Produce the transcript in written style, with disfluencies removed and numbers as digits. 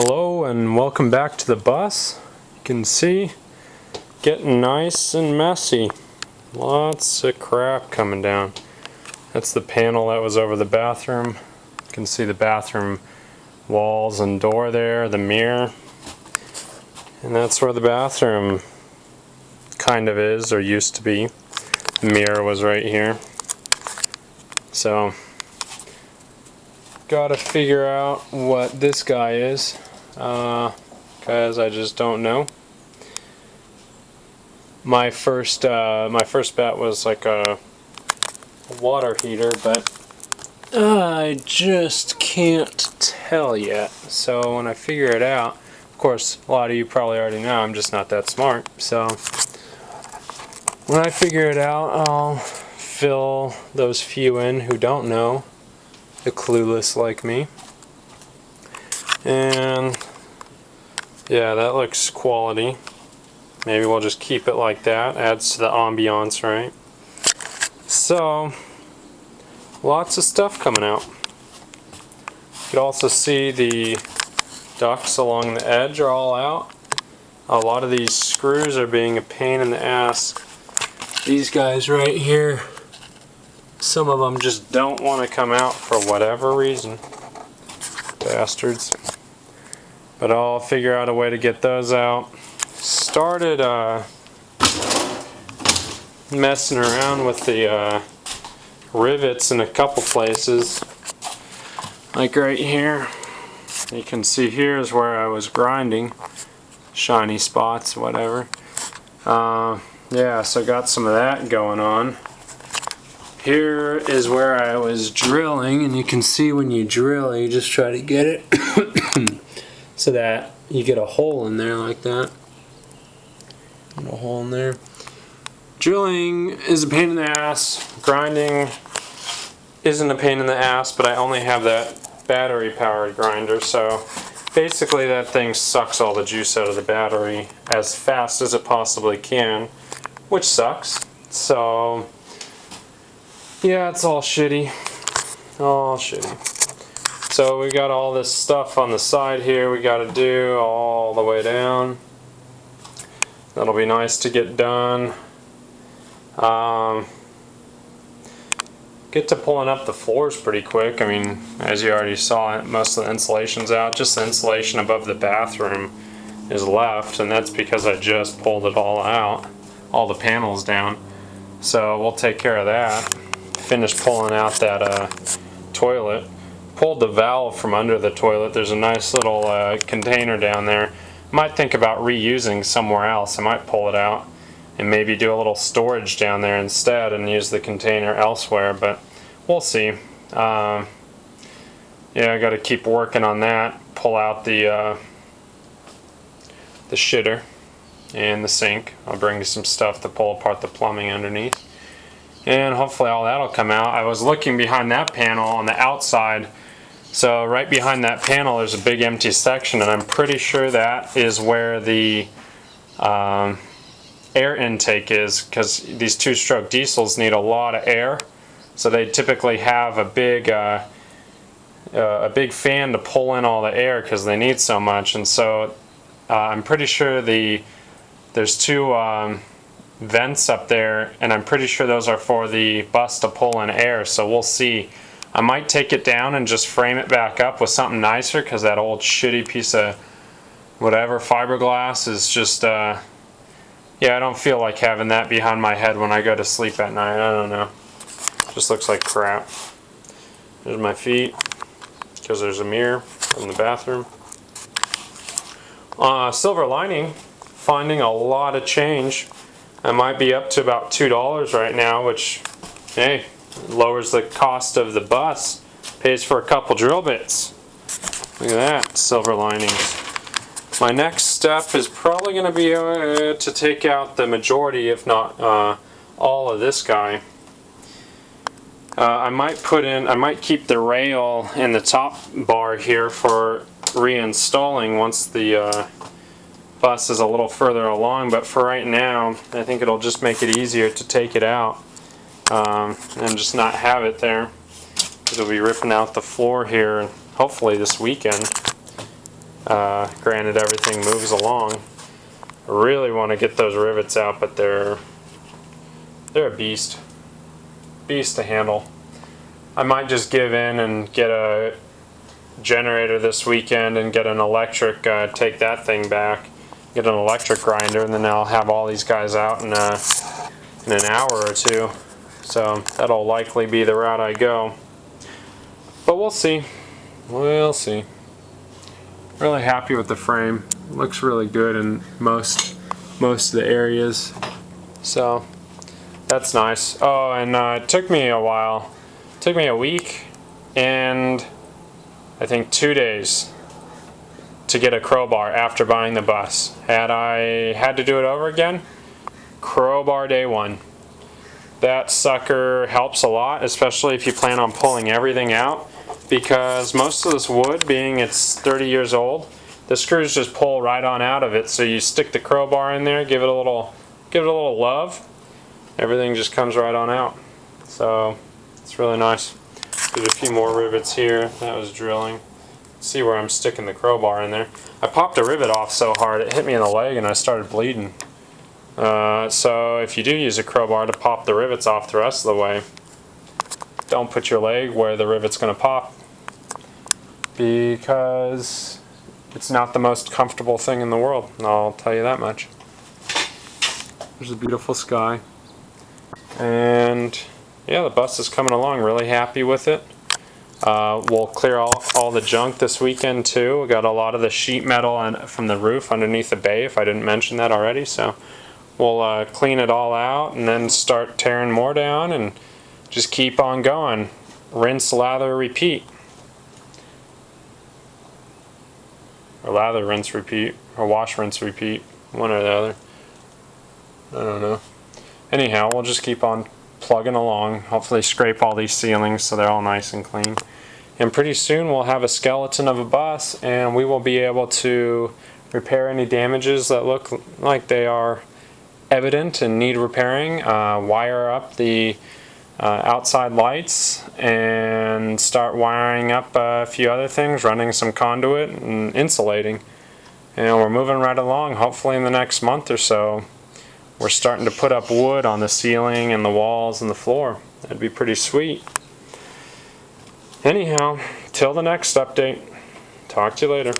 Hello and welcome back to the bus. You can see getting nice and messy. Lots of crap coming down. That's the panel that was over the bathroom. You can see the bathroom walls and door there, the mirror. And that's where the bathroom kind of is, or used to be. The mirror was right here. So, gotta figure out what this guy is, because I just don't know. My first bet was like a water heater, but I just can't tell yet. So when I figure it out, of course, a lot of you probably already know I'm just not that smart. So when I figure it out, I'll fill those few in who don't know, the clueless like me. And yeah, that looks quality. Maybe we'll just keep it like that. Adds to the ambiance, right? So, lots of stuff coming out. You can also see the ducts along the edge are all out. A lot of these screws are being a pain in the ass. These guys right here, some of them just don't want to come out for whatever reason. Bastards. But I'll figure out a way to get those out. Started messing around with the rivets in a couple places. Like right here. You can see here is where I was grinding. Shiny spots, whatever. Yeah, so got some of that going on. Here is where I was drilling, and you can see when you drill, you just try to get it so that you get a hole in there like that. A hole in there. Drilling is a pain in the ass. Grinding isn't a pain in the ass, but I only have that battery powered grinder, so basically that thing sucks all the juice out of the battery as fast as it possibly can, which sucks. So yeah, it's all shitty. All shitty. So we got all this stuff on the side here we gotta do all the way down. That'll be nice to get done. Get to pulling up the floors pretty quick. I mean, as you already saw, most of the insulation's out. Just the insulation above the bathroom is left, and that's because I just pulled it all out, all the panels down. So we'll take care of that. Finished pulling out that toilet. Pulled the valve from under the toilet. There's a nice little container down there. Might think about reusing somewhere else. I might pull it out and maybe do a little storage down there instead and use the container elsewhere, but we'll see. Yeah, I got to keep working on that. Pull out the shitter and the sink. I'll bring you some stuff to pull apart the plumbing underneath, and hopefully all that'll come out. I was looking behind that panel on the outside. So right behind that panel there's a big empty section, and I'm pretty sure that is where the air intake is, because these two-stroke diesels need a lot of air. So they typically have a big fan to pull in all the air because they need so much. And so I'm pretty sure there's two vents up there, and I'm pretty sure those are for the bus to pull in air. So we'll see. I might take it down and just frame it back up with something nicer, because that old shitty piece of whatever fiberglass is just yeah, I don't feel like having that behind my head when I go to sleep at night. I don't know, just looks like crap. There's my feet, because there's a mirror in the bathroom. Silver lining, finding a lot of change. I might be up to about $2 right now, which, hey, lowers the cost of the bus, pays for a couple drill bits. Look at that, silver linings. My next step is probably going to be to take out the majority, if not all of this guy. I might keep the rail in the top bar here for reinstalling once the bus is a little further along, but for right now I think it'll just make it easier to take it out and just not have it there, because we'll be ripping out the floor here hopefully this weekend. Granted, everything moves along. I really want to get those rivets out, but they're a beast to handle. I might just give in and get a generator this weekend and get an electric, take that thing back, get an electric grinder, and then I'll have all these guys out in an hour or two. So that'll likely be the route I go. But we'll see. We'll see. Really happy with the frame. Looks really good in most of the areas. So that's nice. Oh, and it took me a while. It took me a week and I think 2 days to get a crowbar after buying the bus. Had I had to do it over again, crowbar day one. That sucker helps a lot, especially if you plan on pulling everything out, because most of this wood, being it's 30 years old, the screws just pull right on out of it. So you stick the crowbar in there, give it a little love, everything just comes right on out. So it's really nice. There's a few more rivets here. That was drilling. See where I'm sticking the crowbar in there. I popped a rivet off so hard it hit me in the leg and I started bleeding. So if you do use a crowbar to pop the rivets off the rest of the way, don't put your leg where the rivet's going to pop, because it's not the most comfortable thing in the world. I'll tell you that much. There's a beautiful sky. And yeah, the bus is coming along. Really happy with it. We'll clear all the junk this weekend too. We got a lot of the sheet metal from the roof underneath the bay, if I didn't mention that already. So we'll clean it all out and then start tearing more down and just keep on going. Rinse, lather, repeat. Or lather, rinse, repeat. Or wash, rinse, repeat. One or the other. I don't know. Anyhow, we'll just keep on plugging along. Hopefully scrape all these ceilings so they're all nice and clean. And pretty soon we'll have a skeleton of a bus, and we will be able to repair any damages that look like they are evident and need repairing, wire up the outside lights, and start wiring up a few other things, running some conduit and insulating. And we're moving right along. Hopefully in the next month or so we're starting to put up wood on the ceiling and the walls and the floor. That'd be pretty sweet. Anyhow, till the next update. Talk to you later.